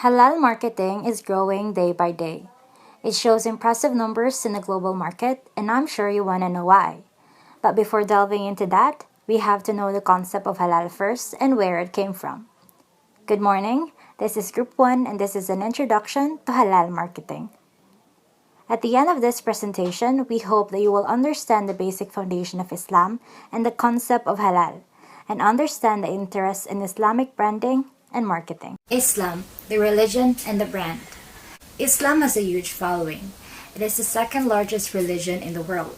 Halal marketing is growing day by day. It shows impressive numbers in the global market, and I'm sure you want to know why. But before delving into that, we have to know the concept of halal first and where it came from. Good morning, this is Group 1, and this is an introduction to halal marketing. At the end of this presentation, we hope that you will understand the basic foundation of Islam and the concept of halal, and understand the interest in Islamic branding and marketing. Islam, the religion and the brand. Islam has a huge following. It is the second largest religion in the world.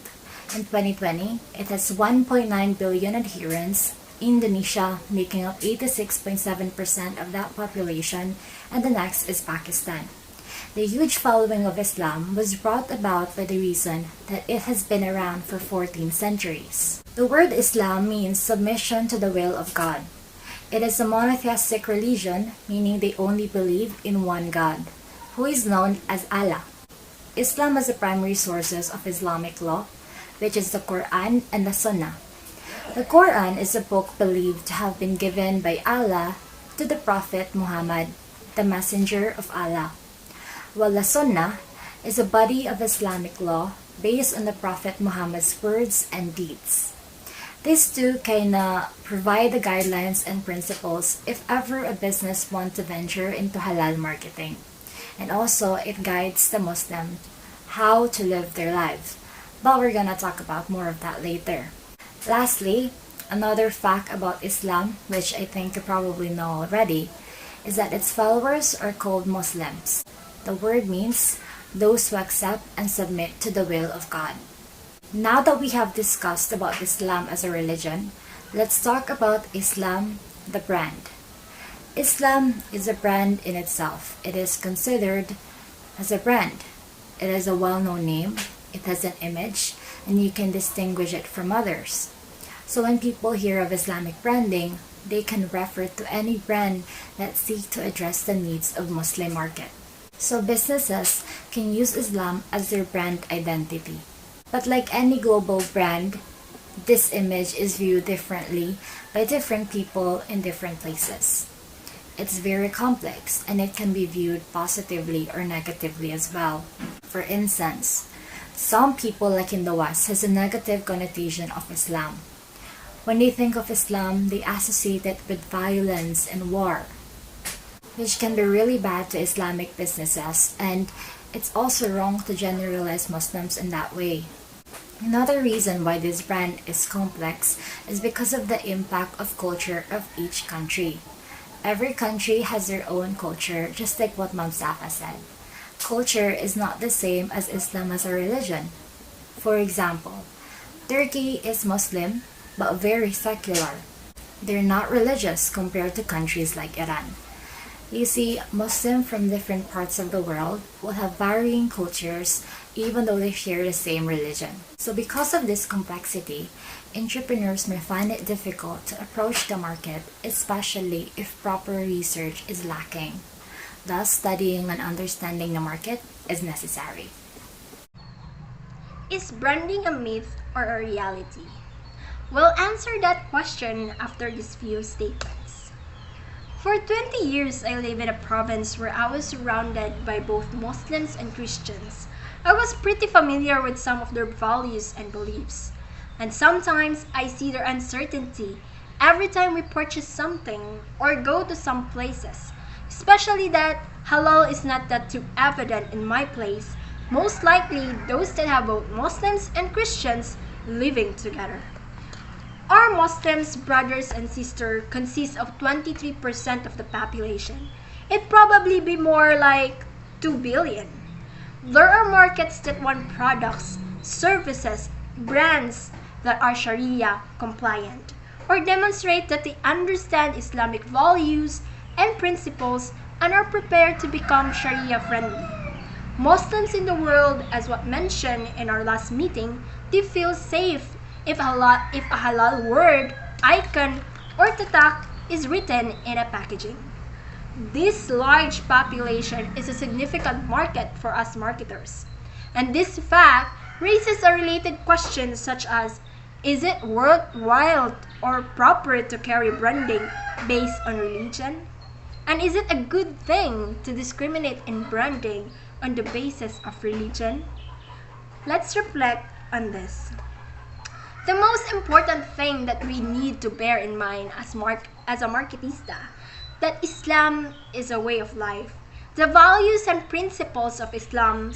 In 2020, it has 1.9 billion adherents, Indonesia making up 86.7% of that population, and the next is Pakistan. The huge following of Islam was brought about by the reason that it has been around for 14 centuries. The word Islam means submission to the will of God. It is a monotheistic religion, meaning they only believe in one God, who is known as Allah. Islam has the primary sources of Islamic law, which is the Quran and the Sunnah. The Quran is a book believed to have been given by Allah to the Prophet Muhammad, the messenger of Allah, while the Sunnah is a body of Islamic law based on the Prophet Muhammad's words and deeds. These two provide the guidelines and principles if ever a business wants to venture into halal marketing. And also, it guides the Muslim how to live their lives. But we're gonna talk about more of that later. Lastly, another fact about Islam, which I think you probably know already, is that its followers are called Muslims. The word means those who accept and submit to the will of God. Now that we have discussed about Islam as a religion, let's talk about Islam, the brand. Islam is a brand in itself. It is considered as a brand. It is a well-known name, it has an image, and you can distinguish it from others. So when people hear of Islamic branding, they can refer to any brand that seek to address the needs of Muslim market. So businesses can use Islam as their brand identity. But like any global brand, this image is viewed differently by different people in different places. It's very complex and it can be viewed positively or negatively as well. For instance, some people like in the West has a negative connotation of Islam. When they think of Islam, they associate it with violence and war, which can be really bad to Islamic businesses, and it's also wrong to generalize Muslims in that way. Another reason why this brand is complex is because of the impact of culture of each country. Every country has their own culture, just like what Ma'am Safa said. Culture is not the same as Islam as a religion. For example, Turkey is Muslim, but very secular. They're not religious compared to countries like Iran. You see, Muslims from different parts of the world will have varying cultures even though they share the same religion. So because of this complexity, entrepreneurs may find it difficult to approach the market, especially if proper research is lacking. Thus, studying and understanding the market is necessary. Is branding a myth or a reality? We'll answer that question after these few statements. For 20 years, I lived in a province where I was surrounded by both Muslims and Christians. I was pretty familiar with some of their values and beliefs. And sometimes I see their uncertainty every time we purchase something or go to some places. Especially that halal is not that too evident in my place. Most likely those that have both Muslims and Christians living together. Our Muslims brothers and sisters consist of 23% of the population. It'd probably be more like 2 billion. There are markets that want products, services, brands that are Sharia compliant or demonstrate that they understand Islamic values and principles and are prepared to become Sharia friendly. Muslims in the world, as what mentioned in our last meeting, they feel safe if a halal word, icon, or tatak is written in a packaging. This large population is a significant market for us marketers. And this fact raises a related question such as, is it worthwhile or proper to carry branding based on religion? And is it a good thing to discriminate in branding on the basis of religion? Let's reflect on this. The most important thing that we need to bear in mind as a marketista, that Islam is a way of life. The values and principles of Islam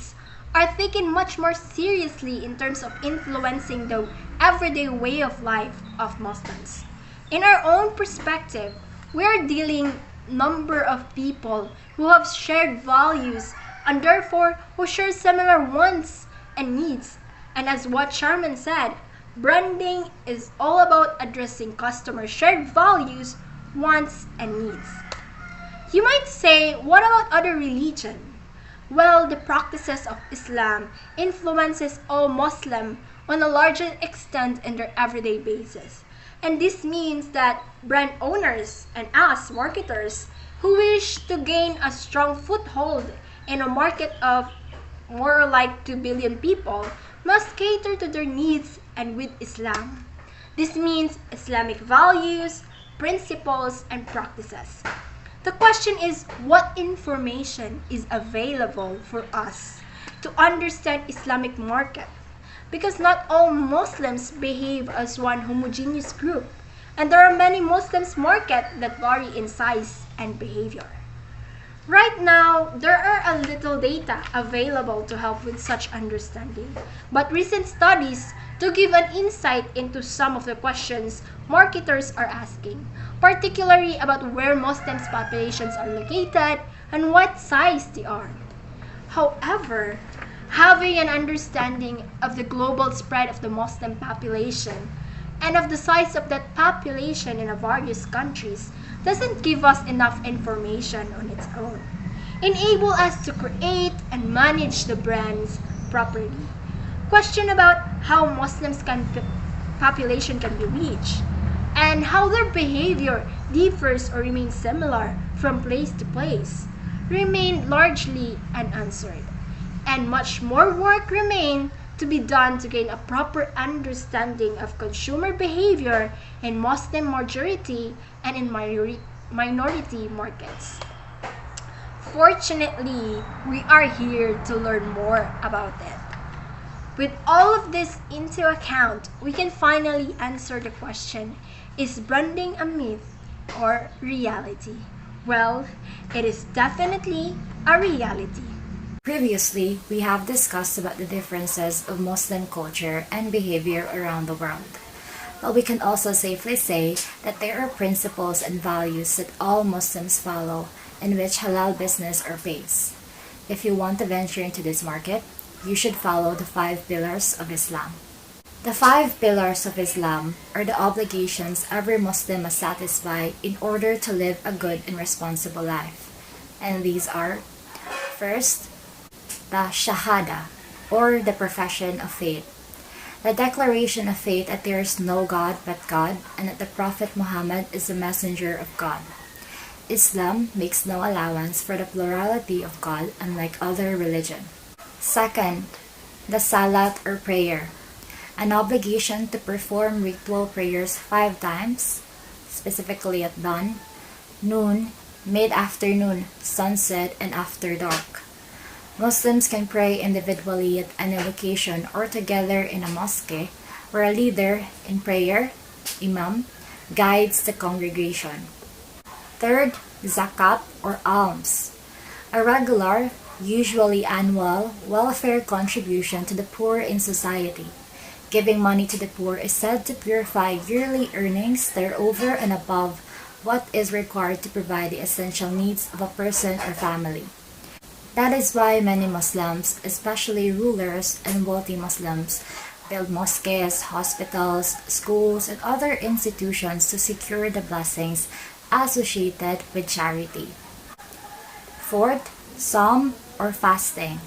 are taken much more seriously in terms of influencing the everyday way of life of Muslims. In our own perspective, we are dealing number of people who have shared values and therefore who share similar wants and needs. And as what Sharman said, branding is all about addressing customer shared values, wants, and needs. You might say, what about other religion? Well, the practices of Islam influences all Muslim on a larger extent in their everyday basis. And this means that brand owners and us marketers who wish to gain a strong foothold in a market of more like 2 billion people must cater to their needs and with Islam. This means Islamic values, principles, and practices. The question is, what information is available for us to understand Islamic market? Because not all Muslims behave as one homogeneous group, and there are many Muslims market that vary in size and behavior. Right now, there are a little data available to help with such understanding, but recent studies to give an insight into some of the questions marketers are asking, particularly about where Muslims populations are located and what size they are. However, having an understanding of the global spread of the Muslim population and of the size of that population in various countries doesn't give us enough information on its own, enable us to create and manage the brands properly. Question about how population can be reached and how their behavior differs or remains similar from place to place remain largely unanswered, and much more work remain to be done to gain a proper understanding of consumer behavior in Muslim majority and in minority markets. Fortunately, we are here to learn more about it. With all of this into account, we can finally answer the question, is branding a myth or reality? Well, it is definitely a reality. Previously, we have discussed about the differences of Muslim culture and behavior around the world. But we can also safely say that there are principles and values that all Muslims follow in which halal business are based. If you want to venture into this market, you should follow the 5 pillars of Islam. The 5 pillars of Islam are the obligations every Muslim must satisfy in order to live a good and responsible life. And these are, first, the Shahada, or the profession of faith. The declaration of faith that there is no God but God and that the Prophet Muhammad is the messenger of God. Islam makes no allowance for the plurality of God unlike other religions. Second, the Salat or prayer, an obligation to perform ritual prayers 5 times, specifically at dawn, noon, mid-afternoon, sunset, and after dark. Muslims can pray individually at any location or together in a mosque where a leader in prayer, imam, guides the congregation. Third, zakat or alms, a regular, usually annual, welfare contribution to the poor in society. Giving money to the poor is said to purify yearly earnings that are over and above what is required to provide the essential needs of a person or family. That is why many Muslims, especially rulers and wealthy Muslims, build mosques, hospitals, schools, and other institutions to secure the blessings associated with charity. Fourth, Psalm or fasting,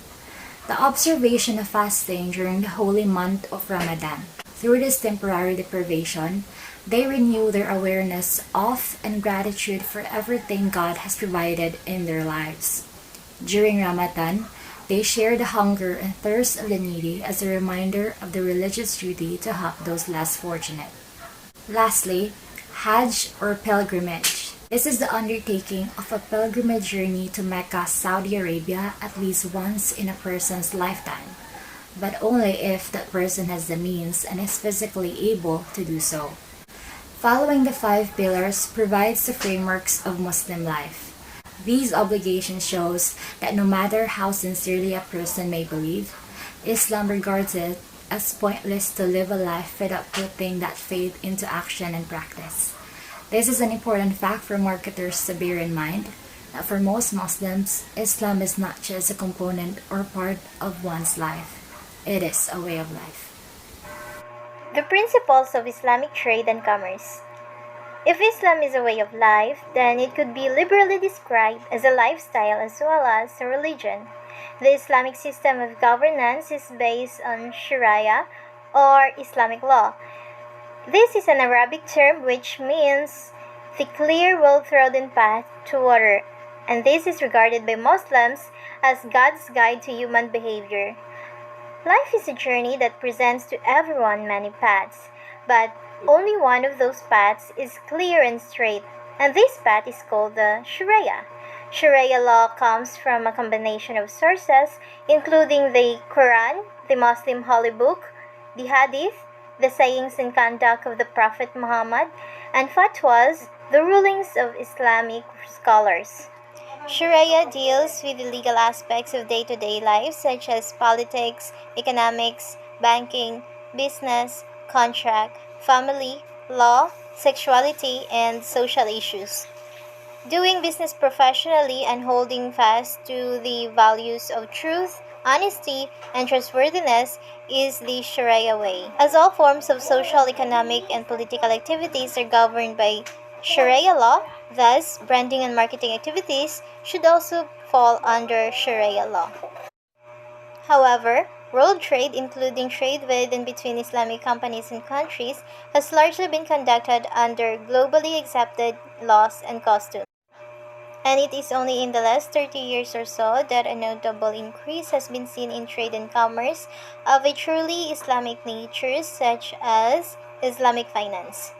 the observation of fasting during the holy month of Ramadan. Through this temporary deprivation, they renew their awareness of and gratitude for everything God has provided in their lives. During Ramadan, they share the hunger and thirst of the needy as a reminder of the religious duty to help those less fortunate. Lastly, Hajj or pilgrimage, This is the undertaking of a pilgrimage journey to Mecca, Saudi Arabia, at least once in a person's lifetime, but only if that person has the means and is physically able to do so. Following the five pillars provides the frameworks of Muslim life. These obligations shows that no matter how sincerely a person may believe, Islam regards it as pointless to live a life without putting that faith into action and practice. This is an important fact for marketers to bear in mind that for most Muslims, Islam is not just a component or part of one's life. It is a way of life. The principles of Islamic trade and commerce. If Islam is a way of life, then it could be liberally described as a lifestyle as well as a religion. The Islamic system of governance is based on Sharia or Islamic law. This is an Arabic term which means the clear, well-trodden path to order, and this is regarded by Muslims as God's guide to human behavior. Life is a journey that presents to everyone many paths, but only one of those paths is clear and straight, and this path is called the Sharia. Sharia law comes from a combination of sources, including the Quran, the Muslim holy book, the Hadith, the sayings and conduct of the Prophet Muhammad, and fatwas, the rulings of Islamic scholars. Sharia deals with the legal aspects of day-to-day life such as politics, economics, banking, business, contract, family, law, sexuality, and social issues. Doing business professionally and holding fast to the values of truth, honesty, and trustworthiness is the Sharia way. As all forms of social, economic, and political activities are governed by Sharia law, thus, branding and marketing activities should also fall under Sharia law. However, world trade, including trade with and between Islamic companies and countries, has largely been conducted under globally accepted laws and customs. And it is only in the last 30 years or so that a notable increase has been seen in trade and commerce of a truly Islamic nature, such as Islamic finance.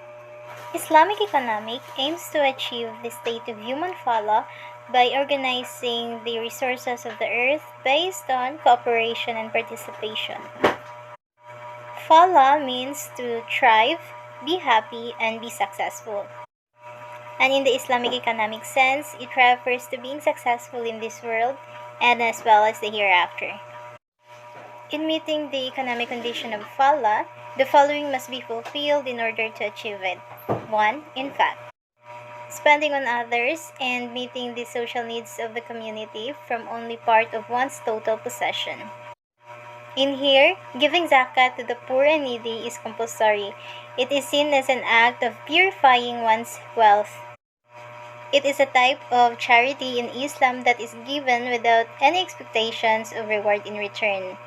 Islamic economic aims to achieve the state of human fallah by organizing the resources of the earth based on cooperation and participation. Fallah means to thrive, be happy, and be successful. And in the Islamic economic sense, it refers to being successful in this world and as well as the hereafter. In meeting the economic condition of fallah, the following must be fulfilled in order to achieve it. 1. In fact, spending on others and meeting the social needs of the community from only part of one's total possession. In here, giving zakat to the poor and needy is compulsory. It is seen as an act of purifying one's wealth. It is a type of charity in Islam that is given without any expectations of reward in return.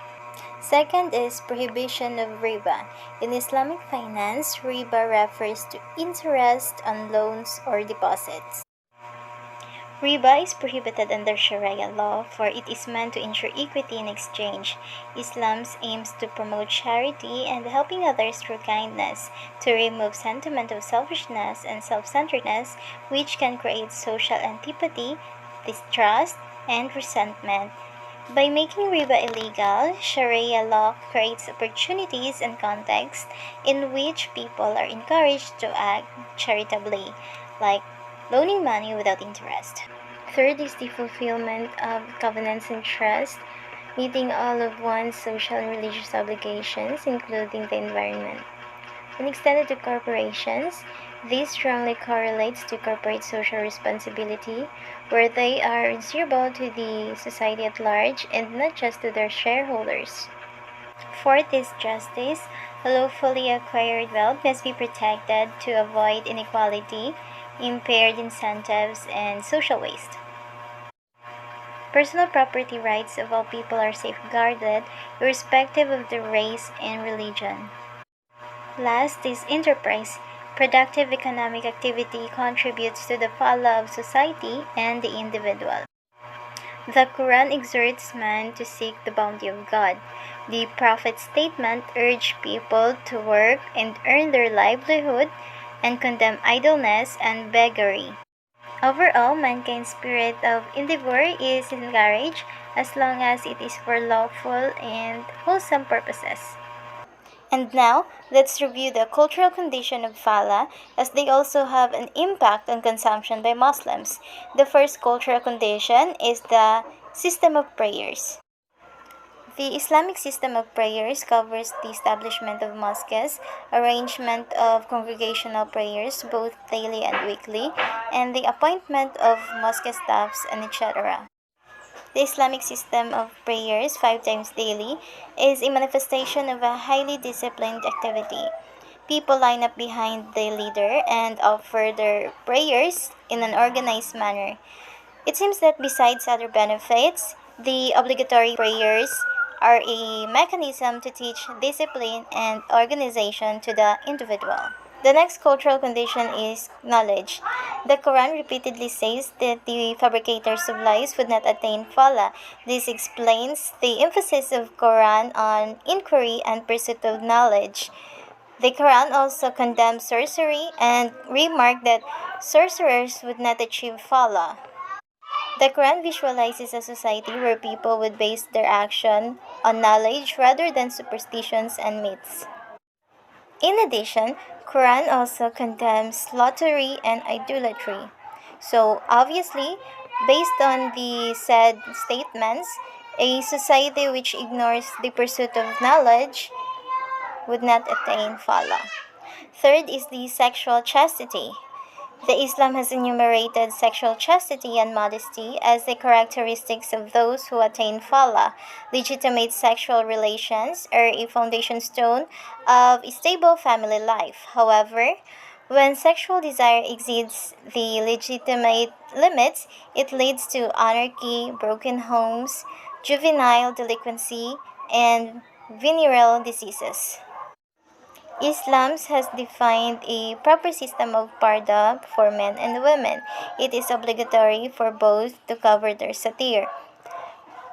Second is prohibition of riba. In Islamic finance, riba refers to interest on loans or deposits. Riba is prohibited under Sharia law, for it is meant to ensure equity in exchange. Islam aims to promote charity and helping others through kindness, to remove sentiment of selfishness and self-centeredness, which can create social antipathy, distrust, and resentment. By making riba illegal, Sharia law creates opportunities and contexts in which people are encouraged to act charitably, like loaning money without interest. Third is the fulfillment of covenants and trust, meeting all of one's social and religious obligations, including the environment. When extended to corporations, this strongly correlates to corporate social responsibility, where they are answerable to the society at large and not just to their shareholders. Fourth is justice. Lawfully acquired wealth must be protected to avoid inequality, impaired incentives, and social waste. Personal property rights of all people are safeguarded, irrespective of their race and religion. Last is enterprise. Productive economic activity contributes to the fallah of society and the individual. The Quran exhorts man to seek the bounty of God. The Prophet's statement urged people to work and earn their livelihood and condemn idleness and beggary. Overall, mankind's spirit of endeavor is encouraged as long as it is for lawful and wholesome purposes. And now, let's review the cultural condition of fala as they also have an impact on consumption by Muslims. The first cultural condition is the system of prayers. The Islamic system of prayers covers the establishment of mosques, arrangement of congregational prayers both daily and weekly, and the appointment of mosque staffs and etc. The Islamic system of prayers 5 times daily is a manifestation of a highly disciplined activity. People line up behind the leader and offer their prayers in an organized manner. It seems that besides other benefits, the obligatory prayers are a mechanism to teach discipline and organization to the individual. The next cultural condition is knowledge. The Quran repeatedly says that the fabricators of lies would not attain fala. This explains the emphasis of Quran on inquiry and pursuit of knowledge. The Quran also condemns sorcery and remarked that sorcerers would not achieve fala. The Quran visualizes a society where people would base their action on knowledge rather than superstitions and myths. In addition, Quran also condemns lottery and idolatry. So obviously, based on the said statements, a society which ignores the pursuit of knowledge would not attain fala. Third is the sexual chastity. The Islam has enumerated sexual chastity and modesty as the characteristics of those who attain fala. Legitimate sexual relations are a foundation stone of a stable family life. However, when sexual desire exceeds the legitimate limits, it leads to anarchy, broken homes, juvenile delinquency, and venereal diseases. Islam has defined a proper system of parda for men and women. It is obligatory for both to cover their satir.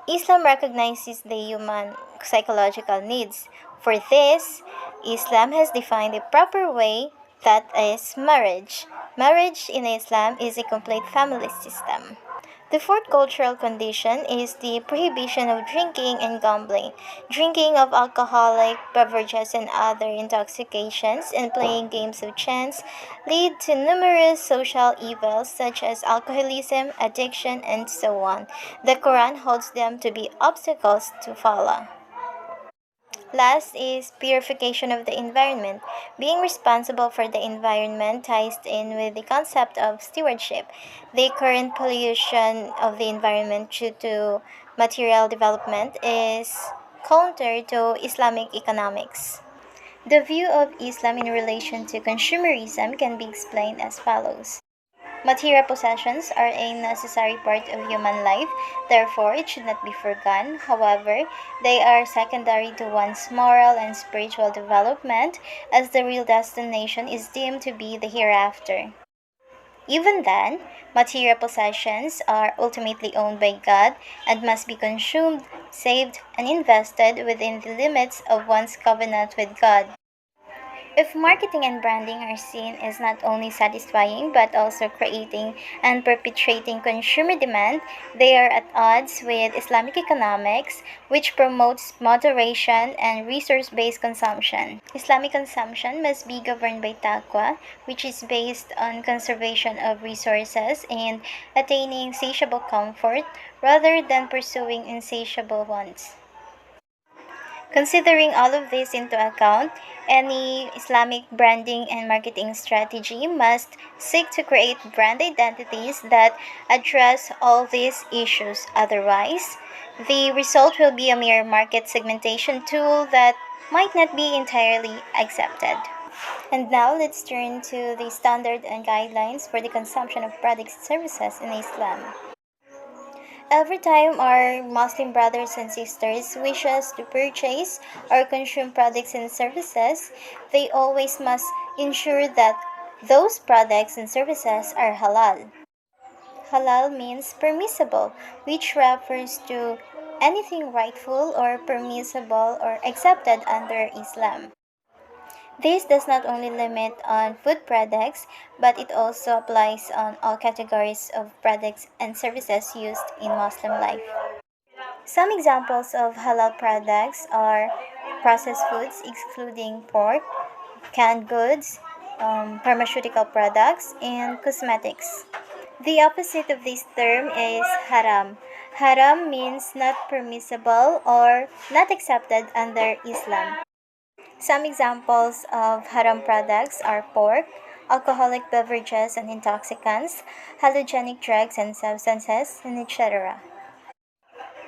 Islam recognizes the human psychological needs. For this, Islam has defined a proper way that is marriage. Marriage in Islam is a complete family system. The fourth cultural condition is the prohibition of drinking and gambling. Drinking of alcoholic beverages and other intoxications and playing games of chance lead to numerous social evils such as alcoholism, addiction, and so on. The Quran holds them to be obstacles to follow. Last is purification of the environment. Being responsible for the environment ties in with the concept of stewardship. The current pollution of the environment due to material development is counter to Islamic economics. The view of Islam in relation to consumerism can be explained as follows. Material possessions are a necessary part of human life, therefore it should not be forgone. However, they are secondary to one's moral and spiritual development, as the real destination is deemed to be the hereafter. Even then, material possessions are ultimately owned by God and must be consumed, saved, and invested within the limits of one's covenant with God. If marketing and branding are seen as not only satisfying but also creating and perpetuating consumer demand, they are at odds with Islamic economics, which promotes moderation and resource based consumption. Islamic consumption must be governed by taqwa, which is based on conservation of resources and attaining satiable comfort rather than pursuing insatiable wants. Considering all of this into account, any Islamic branding and marketing strategy must seek to create brand identities that address all these issues. Otherwise, the result will be a mere market segmentation tool that might not be entirely accepted. And now let's turn to the standard and guidelines for the consumption of products and services in Islam. Every time our Muslim brothers and sisters wishes to purchase or consume products and services, they always must ensure that those products and services are halal. Halal means permissible, which refers to anything rightful or permissible or accepted under Islam. This does not only limit on food products, but it also applies on all categories of products and services used in Muslim life. Some examples of halal products are processed foods, excluding pork, canned goods, pharmaceutical products, and cosmetics. The opposite of this term is haram. Haram means not permissible or not accepted under Islam. Some examples of haram products are pork, alcoholic beverages and intoxicants, hallucinogenic drugs and substances, and etc.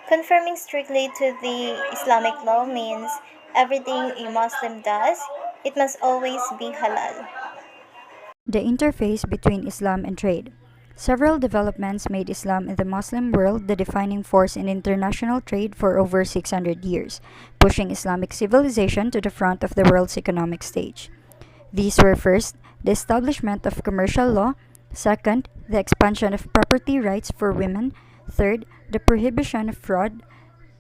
Conforming strictly to the Islamic law means everything a Muslim does, it must always be halal. The interface between Islam and trade. Several developments made Islam in the Muslim world the defining force in international trade for over 600 years, pushing Islamic civilization to the front of the world's economic stage. These were first, the establishment of commercial law, second, the expansion of property rights for women, third, the prohibition of fraud,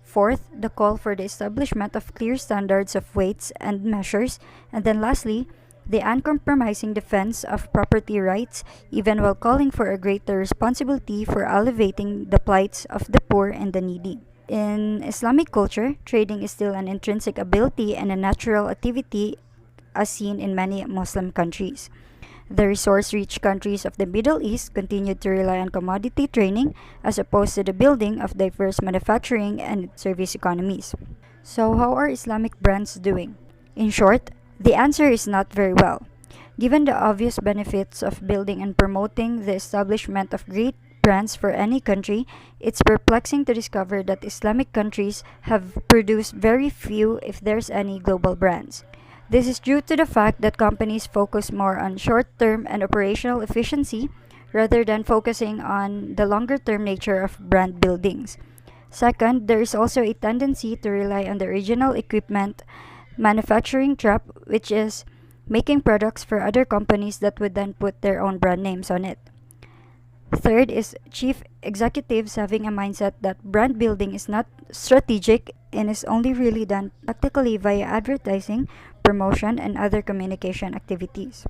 fourth, the call for the establishment of clear standards of weights and measures, and then lastly, the uncompromising defense of property rights, even while calling for a greater responsibility for alleviating the plights of the poor and the needy. In Islamic culture, trading is still an intrinsic ability and a natural activity as seen in many Muslim countries. The resource rich countries of the Middle East continued to rely on commodity trading as opposed to the building of diverse manufacturing and service economies. So, how are Islamic brands doing? In short, the answer is not very well. Given the obvious benefits of building and promoting the establishment of great brands for any country, it's perplexing to discover that Islamic countries have produced very few, if there's any, global brands. This is due to the fact that companies focus more on short term and operational efficiency rather than focusing on the longer term nature of brand buildings. Second, there is also a tendency to rely on the original equipment manufacturing trap, which is making products for other companies that would then put their own brand names on it. Third is chief executives having a mindset that brand building is not strategic and is only really done tactically via advertising, promotion, and other communication activities.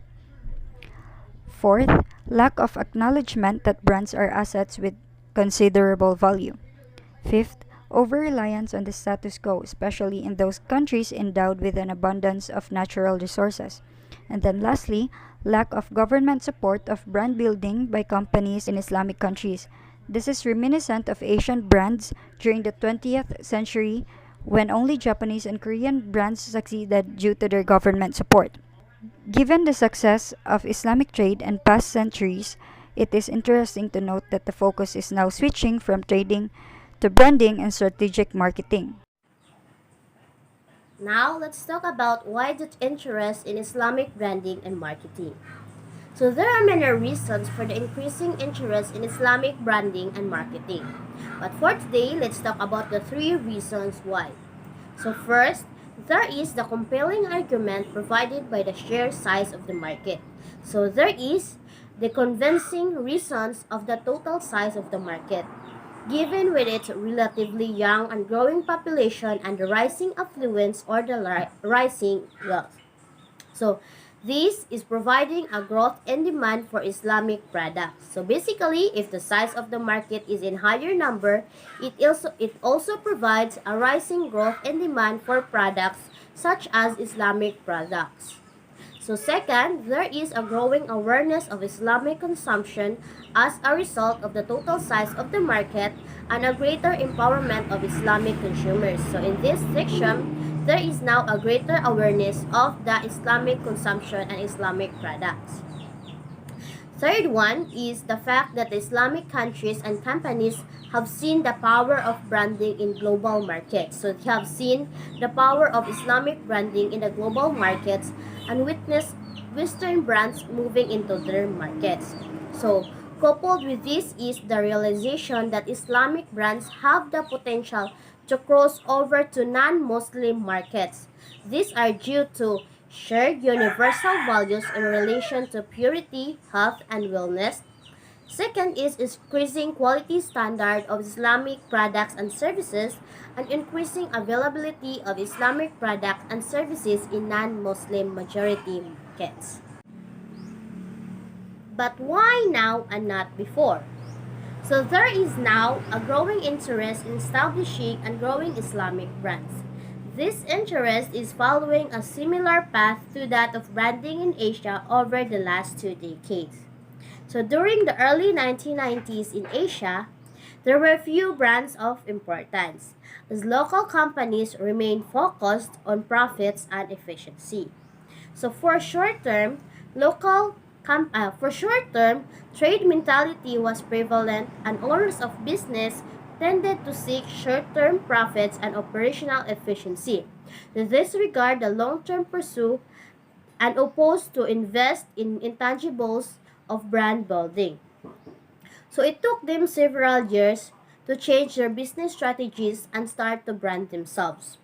Fourth, lack of acknowledgement that brands are assets with considerable value. Fifth, over reliance on the status quo, especially in those countries endowed with an abundance of natural resources. And then lastly, lack of government support of brand building by companies in Islamic countries. This is reminiscent of Asian brands during the 20th century when only Japanese and Korean brands succeeded due to their government support. Given the success of Islamic trade in past centuries, it is interesting to note that the focus is now switching from trading to branding and strategic marketing. Now, let's talk about why the interest in Islamic branding and marketing. So, there are many reasons for the increasing interest in Islamic branding and marketing. But for today, let's talk about the three reasons why. So, first, there is the compelling argument provided by the sheer size of the market. So, there is the convincing reasons of the total size of the market. Given with its relatively young and growing population and the rising affluence or the rising wealth. So, this is providing a growth in demand for Islamic products. So basically, if the size of the market is in higher number, it also provides a rising growth in demand for products such as Islamic products. So second, there is a growing awareness of Islamic consumption as a result of the total size of the market and a greater empowerment of Islamic consumers. So in this section, there is now a greater awareness of the Islamic consumption and Islamic products. Third one is the fact that Islamic countries and companies have seen the power of branding in global markets. So they have seen the power of Islamic branding in the global markets and witnessed Western brands moving into their markets. So coupled with this is the realization that Islamic brands have the potential to cross over to non-Muslim markets. These are due to shared universal values in relation to purity, health, and wellness, Second is increasing quality standard of Islamic products and services and increasing availability of Islamic products and services in non-Muslim majority markets. But why now and not before? So there is now a growing interest in establishing and growing Islamic brands. This interest is following a similar path to that of branding in Asia over the last 2 decades. So during the early 1990s in Asia, there were few brands of importance, as local companies remained focused on profits and efficiency. So for short term, trade mentality was prevalent and owners of business tended to seek short-term profits and operational efficiency. To disregard the long-term pursuit and opposed to invest in intangibles of brand building. So it took them several years to change their business strategies and start to brand themselves.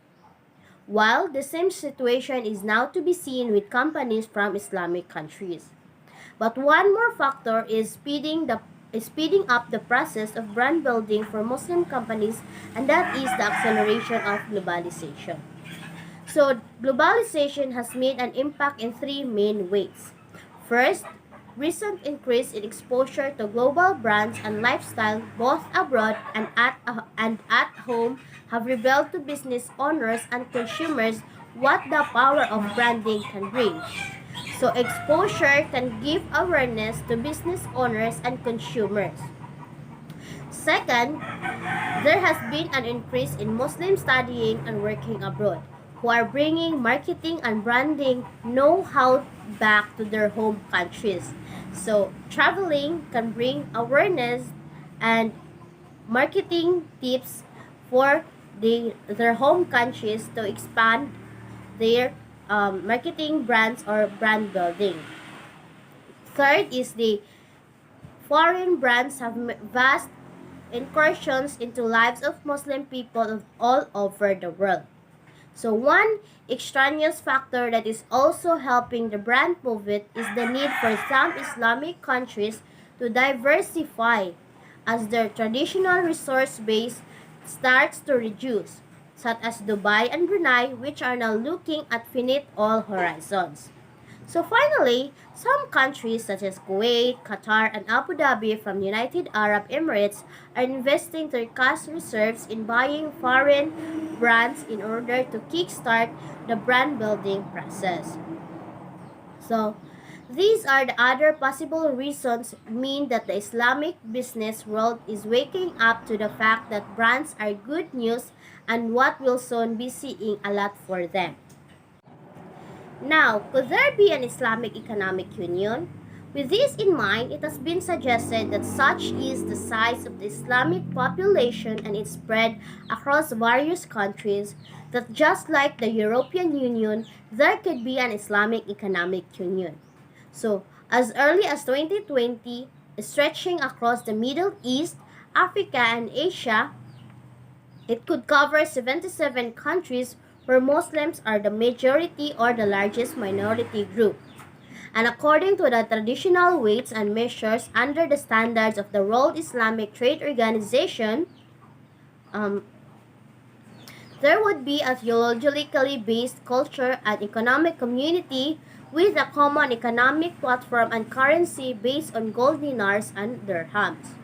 While the same situation is now to be seen with companies from Islamic countries. But one more factor is speeding up the process of brand building for Muslim companies, and that is the acceleration of globalization. So, globalization has made an impact in three main ways. First, recent increase in exposure to global brands and lifestyle both abroad and at home have revealed to business owners and consumers what the power of branding can bring. So exposure can give awareness to business owners and consumers. Second, there has been an increase in Muslims studying and working abroad who are bringing marketing and branding know-how back to their home countries. So, traveling can bring awareness and marketing tips for their home countries to expand their marketing brands or brand building. Third is the foreign brands have vast incursions into lives of Muslim people of all over the world. So one extraneous factor that is also helping the brand movement is the need for some Islamic countries to diversify as their traditional resource base starts to reduce, such as Dubai and Brunei, which are now looking at finite oil horizons. So finally, some countries such as Kuwait, Qatar, and Abu Dhabi from United Arab Emirates are investing their cash reserves in buying foreign brands in order to kickstart the brand building process. So, these are the other possible reasons mean that the Islamic business world is waking up to the fact that brands are good news and what will soon be seeing a lot for them. Now, could there be an Islamic Economic Union? With this in mind, it has been suggested that such is the size of the Islamic population and its spread across various countries that just like the European Union, there could be an Islamic Economic Union. So, as early as 2020, stretching across the Middle East, Africa, and Asia, it could cover 77 countries where Muslims are the majority or the largest minority group. And according to the traditional weights and measures under the standards of the World Islamic Trade Organization, um, there would be a theologically based culture and economic community with a common economic platform and currency based on gold dinars and dirhams.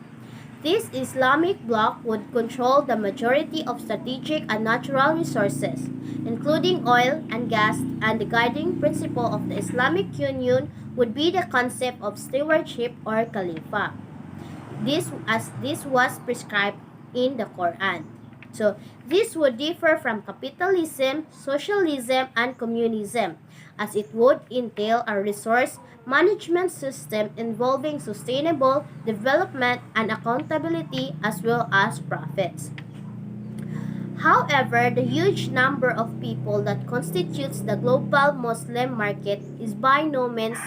This Islamic bloc would control the majority of strategic and natural resources, including oil and gas, and the guiding principle of the Islamic Union would be the concept of stewardship or Khalifa. This was prescribed in the Quran. So this would differ from capitalism, socialism, and communism, as it would entail a resource management system involving sustainable development and accountability as well as profits. However, the huge number of people that constitutes the global Muslim market is by no means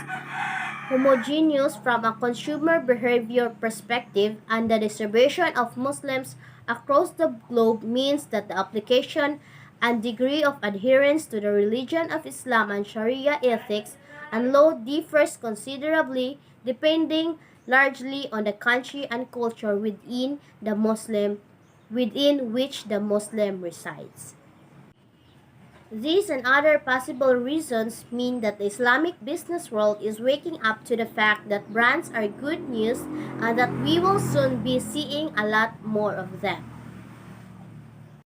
homogeneous from a consumer behavior perspective, and the distribution of Muslims across the globe means that the application and degree of adherence to the religion of Islam and Sharia ethics and law differs considerably largely on the country and culture within which the Muslim resides. These and other possible reasons mean that the Islamic business world is waking up to the fact that brands are good news and that we will soon be seeing a lot more of them.